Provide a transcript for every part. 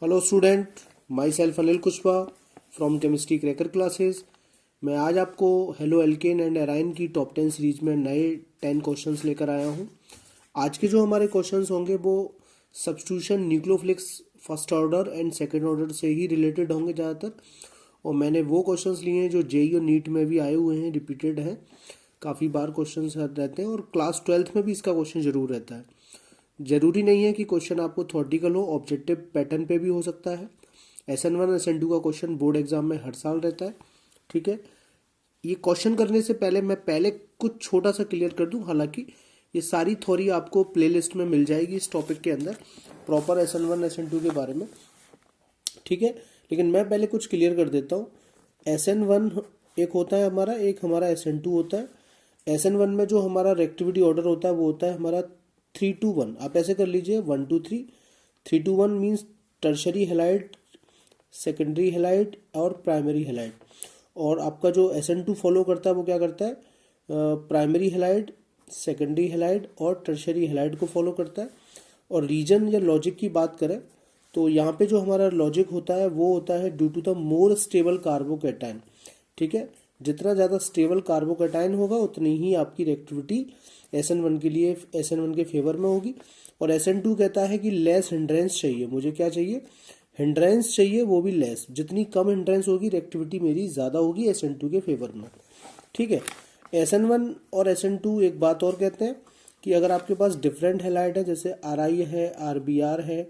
Hello student, my self Anil Kushwaha from chemistry cracker classes. मैं आज आपको हेलो एल्केन एंड एराइन की टॉप 10 सीरीज में नए 10 क्वेश्चंस लेकर आया हूँ। आज के जो हमारे क्वेश्चंस होंगे वो substitution nucleophilics first order and second order से ही रिलेटेड होंगे ज़्यादातर। और मैंने वो क्वेश्चंस लिए हैं जो जेई और नीट में भी आए हुए हैं, रिपीटेड हैं, काफ़ी बार क्वेश्चंस रहते हैं और क्लास 12th में भी इसका क्वेश्चन ज़रूर रहता है। जरूरी नहीं है कि क्वेश्चन आपको थ्योरेटिकल हो, ऑब्जेक्टिव पैटर्न पे भी हो सकता है। SN1 SN2 का क्वेश्चन बोर्ड एग्जाम में हर साल रहता है। ठीक है, ये क्वेश्चन करने से पहले मैं कुछ छोटा सा क्लियर कर दूं। हालांकि ये सारी थ्योरी आपको प्लेलिस्ट में मिल जाएगी इस टॉपिक के अंदर, प्रॉपर SN1 SN2 के बारे में। ठीक है, लेकिन मैं पहले कुछ क्लियर कर देता हूँ। SN1 एक होता है हमारा, एक हमारा SN2 होता है। SN1 में जो हमारा रिएक्टिविटी ऑर्डर होता है वो होता है हमारा 3 to 1। आप ऐसे कर लीजिए 1 to 3। 3 to 1 means tertiary halide, secondary halide और प्राइमरी हेलाइड। और आपका जो SN2 फॉलो करता है वो क्या करता है, प्राइमरी हेलाइड, सेकेंडरी हेलाइड और टर्शरी हेलाइड को फॉलो करता है। और रीजन या लॉजिक की बात करें तो यहाँ पे जो हमारा लॉजिक होता है वो होता है due to the more stable carbocation. ठीक है, जितना ज़्यादा स्टेबल कार्बोकैटायन होगा उतनी ही आपकी रिएक्टिविटी SN1 के लिए, SN1 के फेवर में होगी। और SN2 कहता है कि लेस हिंड्रेंस चाहिए, मुझे क्या चाहिए, हिंड्रेंस चाहिए, वो भी लेस। जितनी कम हिंड्रेंस होगी रिएक्टिविटी मेरी ज़्यादा होगी SN2 के फेवर में। ठीक है, SN1 और SN2 एक बात और कहते हैं कि अगर आपके पास डिफरेंट हेलाइड है, जैसे RI है, RBr है,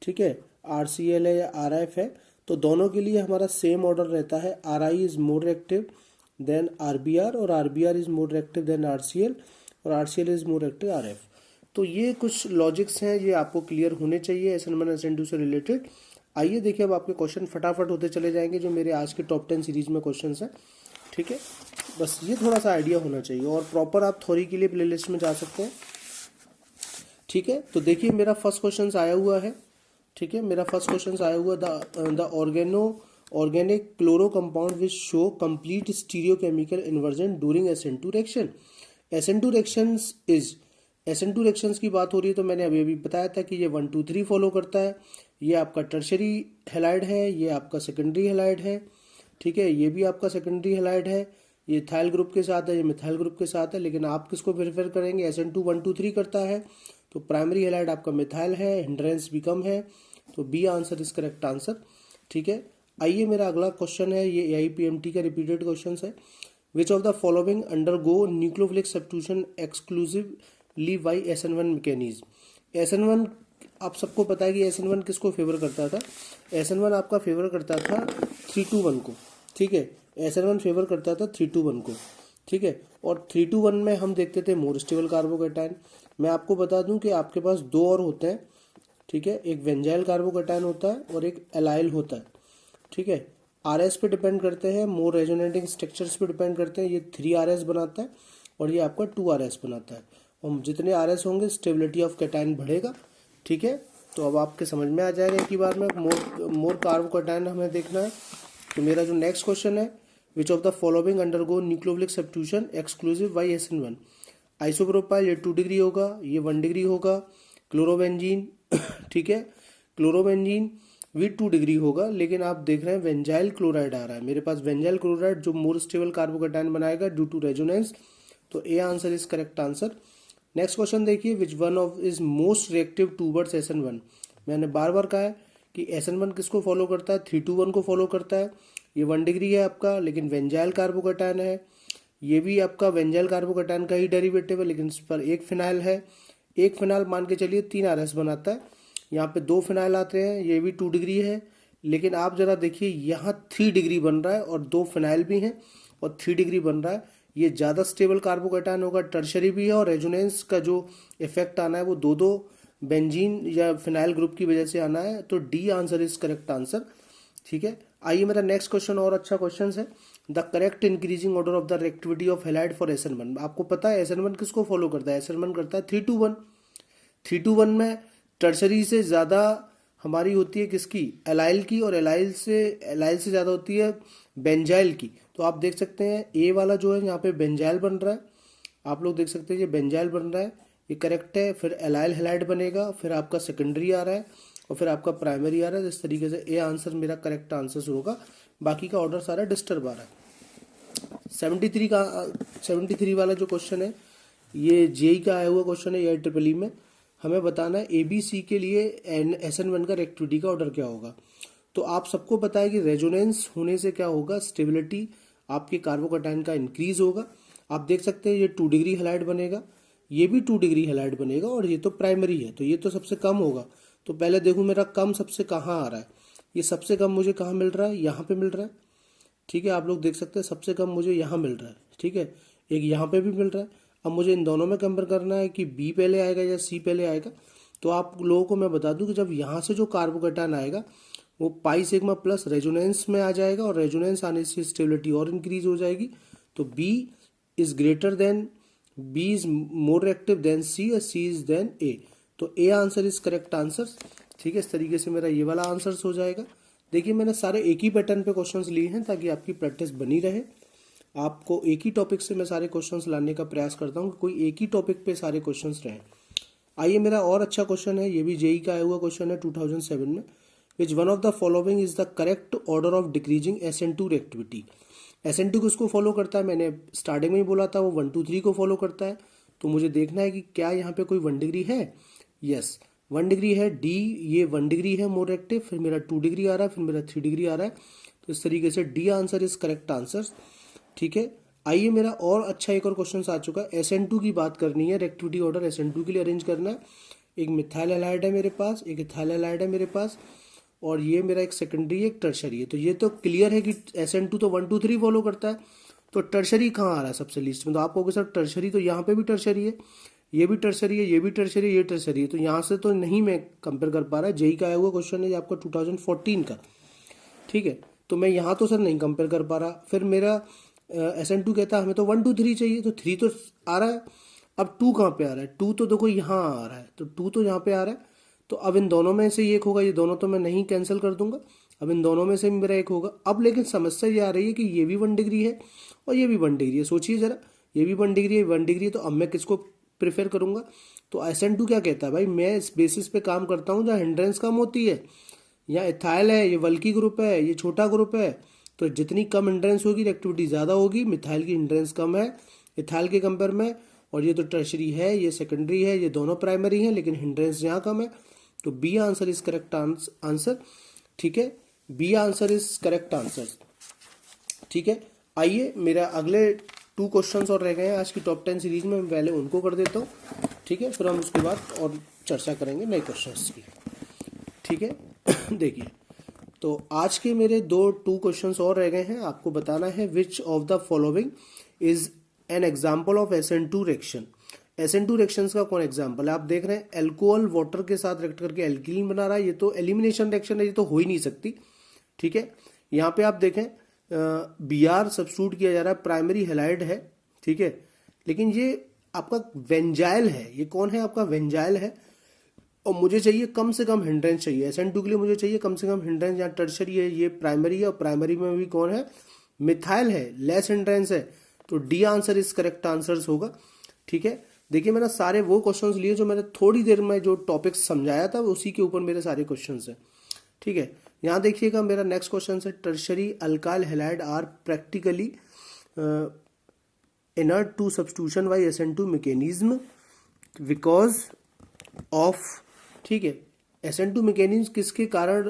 ठीक है, RCl है या RF है, तो दोनों के लिए हमारा सेम ऑर्डर रहता है। RI is more reactive then RBr और RBr is more reactive then RCl और RCl is more reactive RF। तो ये कुछ लॉजिक्स हैं, ये आपको क्लियर होने चाहिए SN1 SN2 से रिलेटेड। आइए देखिए, अब आपके क्वेश्चन फटाफट होते चले जाएंगे जो मेरे आज के टॉप 10 सीरीज में क्वेश्चन हैं। ठीक है, बस ये थोड़ा सा आइडिया होना चाहिए और प्रॉपर आप थ्योरी के लिए प्लेलिस्ट में जा सकते हैं। ठीक है, तो देखिए मेरा फर्स्ट क्वेश्चन आया हुआ है। ठीक है, मेरा फर्स्ट क्वेश्चन आया हुआ, the organic chloro compound which show complete stereochemical inversion during SN2 reaction. SN2 reactions is, SN2 reactions की बात हो रही है तो मैंने अभी अभी बताया था कि ये 1 2 3 फॉलो करता है। ये आपका टर्शरी हेलाइड है, ये आपका सेकेंडरी हेलाइड है। ठीक है, ये भी आपका सेकेंडरी हेलाइड है, ये इथाइल ग्रुप के साथ है, ये मिथाइल ग्रुप के साथ है। लेकिन आप किसको प्रेफर करेंगे, SN2 1 2 3 करता है तो प्राइमरी हेलाइड आपका मिथाइल है, हिंड्रेंस भी कम है, तो B answer is correct answer. ठीक है, आइए मेरा अगला क्वेश्चन है, ये AIPMT का रिपीटेड क्वेश्चन है। Which of the following undergo nucleophilic substitution exclusively by SN1 mechanism. SN1 आप सबको पता है कि SN1 किसको फेवर करता था, SN1 आपका फेवर करता था 3 to 1 को। ठीक है, SN1 फेवर करता था 3 to 1 को। ठीक है, और 3 to 1 में हम देखते थे मोर स्टेबल कार्बोकैटायन। मैं आपको बता दूं कि आपके पास दो और होते हैं। ठीक है, एक वेंजाइल कार्बोकैटायन होता है और एक एलाइल होता है। ठीक है, RS पे डिपेंड करते हैं, मोर रेजोनेटिंग स्ट्रक्चर्स पे डिपेंड करते हैं। ये 3 RS बनाता है और ये आपका 2 RS बनाता है। और जितने RS होंगे स्टेबिलिटी ऑफ कैटायन बढ़ेगा। ठीक है, तो अब आपके समझ में आ जाएगा एक ही बार में, मोर कार्बोकैटायन हमें देखना है। तो मेरा जो नेक्स्ट क्वेश्चन है, which of the following undergo nucleophilic substitution exclusive by SN1। Isopropyl ये 2 डिग्री होगा, ये 1 डिग्री होगा। क्लोरोबेंजीन ठीक है, क्लोरोबेंजीन भी 2 डिग्री होगा। लेकिन आप देख रहे हैं वेंजाइल क्लोराइड आ रहा है मेरे पास, वेंजाइल क्लोराइड जो मोर स्टेबल कार्बोकैटायन बनाएगा ड्यू टू रेजोनेंस। तो A answer is correct answer. Next question देखिए, which one of is most reactive towards SN1। मैंने बार बार कहा है कि SN1 किसको फॉलो करता है, 3 to 1 को फॉलो करता है। ये 1 डिग्री है आपका, लेकिन वेंजाइल कार्बोकैटायन है। ये भी आपका वेंजाइल कार्बोकैटायन का ही डेरिवेटिव है, लेकिन इस पर एक फिनाइल है। एक फिनाइल मान के चलिए 3 RS बनाता है। यहाँ पे 2 फिनाइल आते हैं, ये भी 2 डिग्री है। लेकिन आप जरा देखिए, यहाँ 3 डिग्री बन रहा है और 2 फिनाइल भी हैं और 3 डिग्री बन रहा है। ये ज़्यादा स्टेबल कार्बोकैटायन होगा, टर्शरी भी है, और रेजोनेंस का जो इफेक्ट आना है वो दो दो बेंजीन या फिनाइल ग्रुप की वजह से आना है। तो D answer is correct answer. ठीक है, आइए मेरा नेक्स्ट क्वेश्चन और अच्छा क्वेश्चन है। The correct increasing order of the reactivity of halide for SN1। आपको पता है SN1 किसको फॉलो करता है, SN1 करता है 3 to 1। 3 to 1 में टर्शरी से ज़्यादा हमारी होती है किसकी, एलाइल की, और एलाइल से ज़्यादा होती है बेंजाइल की। तो आप देख सकते हैं ए वाला जो है यहाँ पे बेंजाइल बन रहा है, आप लोग देख सकते हैं ये बेंजाइल बन रहा है, ये करेक्ट है। फिर एलाइल हेलाइड बनेगा, फिर आपका सेकेंडरी आ रहा है और फिर आपका प्राइमरी आ रहा है। इस तरीके से ए आंसर मेरा करेक्ट आंसर होगा। बाकी का ऑर्डर सारा डिस्टर्ब आ रहा है। 73 वाला जो क्वेश्चन है ये जेई का आया हुआ क्वेश्चन है या ट्रिपल ई में। हमें बताना है ABC के लिए SN1 का रिएक्टिविटी का ऑर्डर क्या होगा। तो आप सबको पता है कि रेजोनेंस होने से क्या होगा, स्टेबिलिटी आपके कार्बोकैटायन का इंक्रीज होगा। आप देख सकते हैं ये 2 डिग्री हैलाइड बनेगा, ये भी 2 डिग्री हैलाइड बनेगा, और ये तो प्राइमरी है तो ये तो सबसे कम होगा। तो पहले देखूं मेरा कम सबसे कहाँ आ रहा है। ये सबसे कम मुझे कहाँ मिल रहा है, यहाँ पे मिल रहा है। ठीक है, आप लोग देख सकते हैं सबसे कम मुझे यहाँ मिल रहा है। ठीक है, एक यहाँ पे भी मिल रहा है। अब मुझे इन दोनों में कंपेयर करना है कि बी पहले आएगा या सी पहले आएगा। तो आप लोगों को मैं बता दूं कि जब यहाँ से जो कार्बोकैटायन आएगा वो पाई सिग्मा प्लस रेजोनेंस में आ जाएगा, और रेजोनेंस आने से स्टेबिलिटी और इंक्रीज हो जाएगी। तो B is greater than, B is more reactive than C, और सी इज देन ए। तो A answer is correct answer. ठीक है, इस तरीके से मेरा ये वाला आंसर हो जाएगा। देखिए मैंने सारे एक ही पैटर्न पे क्वेश्चंस लिए हैं ताकि आपकी प्रैक्टिस बनी रहे। आपको एक ही टॉपिक से मैं सारे क्वेश्चंस लाने का प्रयास करता हूँ कि कोई एक ही टॉपिक पे सारे क्वेश्चंस रहें। आइए मेरा और अच्छा क्वेश्चन है, ये भी जेई का आया हुआ क्वेश्चन है 2007 में। विच one of the following is the correct order of decreasing SN2 reactivity. SN2 किसको फॉलो करता है, मैंने स्टार्टिंग में ही बोला था वो 1 2 3 को फॉलो करता है। तो मुझे देखना है कि क्या यहाँ पे कोई 1 डिग्री है। यस 1 डिग्री है। डी ये 1 डिग्री है मोर एक्टिव, फिर मेरा 2 डिग्री आ रहा है, फिर मेरा 3 डिग्री आ रहा है। तो इस तरीके से D answer is correct answer. ठीक है, आइए मेरा और अच्छा एक और क्वेश्चन आ चुका है। SN2 की बात करनी है, रिएक्टिविटी ऑर्डर SN2 के लिए अरेंज करना है। एक मिथाइल हैलाइड है मेरे पास, एक इथाइल हैलाइड है मेरे पास, और ये मेरा एक सेकेंडरी एक टर्शरी है। तो ये तो क्लियर है कि SN2 तो 1 2 3 फॉलो करता है। तो टर्शरी कहाँ आ रहा है सबसे लिस्ट में, तो आप कहोगे सर टर्शरी तो यहाँ पे भी टर्शरी है, ये भी टर्शरी है, ये भी टर्शरी है, ये टर्शरी है। तो यहाँ से तो नहीं मैं कंपेयर कर पा रहा। जेई का आया हुआ क्वेश्चन है ये आपका 2014 का। ठीक है, तो मैं यहाँ तो सर नहीं कंपेयर कर पा रहा। फिर मेरा SN2 कहता है हमें तो 1 2 3 चाहिए, तो 3 तो आ रहा है। अब 2 कहाँ पे आ रहा है, 2 तो देखो यहाँ आ रहा है, तो 2 तो यहाँ पे आ रहा है। तो अब इन दोनों में से एक होगा, ये दोनों तो मैं नहीं कैंसिल कर दूंगा। अब इन दोनों में से मेरा एक होगा। अब लेकिन समस्या ये आ रही है कि ये भी 1 डिग्री है और ये भी 1 डिग्री है। सोचिए जरा, ये भी 1 डिग्री है, 1 डिग्री है, तो अब मैं किसको प्रेफर करूंगा। तो SN2 क्या कहता है, भाई मैं इस बेसिस पे काम करता हूँ जहाँ हिंड्रेंस कम होती है। यहाँ इथाइल है, ये वल्की ग्रुप है, ये छोटा ग्रुप है। तो जितनी कम हिंड्रेंस होगी रिएक्टिविटी ज़्यादा होगी। मिथाइल की हिंड्रेंस कम है इथाइल के कंपेयर में, और ये तो टर्शरी है, ये सेकेंडरी है, ये दोनों प्राइमरी हैं, लेकिन हिंड्रेंस यहाँ कम है। तो B answer is correct answer. ठीक है, B answer is correct answer. ठीक है, आइए मेरा अगले 2 क्वेश्चंस और रह गए हैं आज की टॉप 10 सीरीज में, मैं पहले उनको कर देता हूँ। ठीक है, फिर हम उसके बाद और चर्चा करेंगे नए क्वेश्चंस की। ठीक है देखिए, तो आज के मेरे 2 क्वेश्चंस और रह गए हैं। आपको बताना है which of the following is an example of SN2 reaction. SN2 reactions का कौन एग्जाम्पल है। आप देख रहे हैं एल्कोहल वाटर के साथ रिएक्ट करके एल्कीन बना रहा है। ये तो एलिमिनेशन रिएक्शन है, ये तो हो ही नहीं सकती। ठीक है, यहाँ पे आप देखें Br सब्स्टिट्यूट किया जा रहा है, प्राइमरी हैलाइड है। ठीक है, लेकिन ये आपका वेंजाइल है। ये कौन है, आपका वेंजाइल है, और मुझे चाहिए कम से कम हिंड्रेंस चाहिए। SN2 के लिए मुझे चाहिए कम से कम हिंड्रेंस। यहाँ टर्शरी है, ये प्राइमरी है, और प्राइमरी में भी कौन है, मिथाइल है, लेस हिंड्रेंस है। तो D answer is correct answer होगा। ठीक है, देखिए मैंने सारे वो क्वेश्चंस लिए जो मैंने थोड़ी देर में जो टॉपिक समझाया था उसी के ऊपर मेरे सारे क्वेश्चंस हैं। ठीक है, यहाँ देखिएगा मेरा नेक्स्ट क्वेश्चन है, tertiary alkyl halide are practically inert to substitution by SN2 mechanism because of. ठीक है, SN2 मैकेनिज्म किसके कारण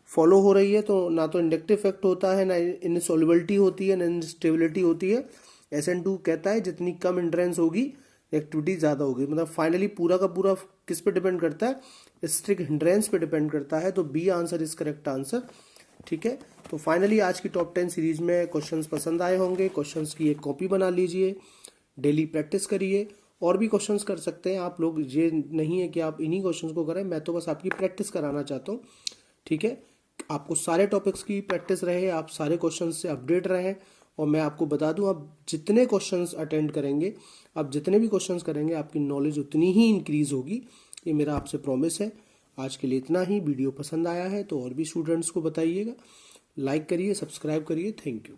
फॉलो हो रही है, तो ना तो इंडक्टिव इफेक्ट होता है, ना इनसॉल्युबिलिटी होती है, ना इनस्टेबिलिटी होती है। SN2 कहता है जितनी कम हिंड्रेंस होगी एक्टिविटी ज़्यादा होगी। मतलब फाइनली पूरा का पूरा किस पे डिपेंड करता है, स्ट्रिक्ट हिंड्रेंस पे डिपेंड करता है। तो B answer is correct answer. ठीक है, तो फाइनली आज की टॉप 10 सीरीज में क्वेश्चंस पसंद आए होंगे। क्वेश्चंस की एक कॉपी बना लीजिए, डेली प्रैक्टिस करिए। और भी क्वेश्चंस कर सकते हैं आप लोग, ये नहीं है कि आप इन्हीं क्वेश्चंस को करें, मैं तो बस आपकी प्रैक्टिस कराना चाहता हूँ। ठीक है, आपको सारे टॉपिक्स की प्रैक्टिस रहे, आप सारे क्वेश्चन से अपडेट रहें। और मैं आपको बता दूं, आप जितने क्वेश्चंस अटेंड करेंगे, आप जितने भी क्वेश्चंस करेंगे, आपकी नॉलेज उतनी ही इंक्रीज होगी। ये मेरा आपसे प्रॉमिस है। आज के लिए इतना ही। वीडियो पसंद आया है तो और भी स्टूडेंट्स को बताइएगा, लाइक करिए, सब्सक्राइब करिए। Thank you.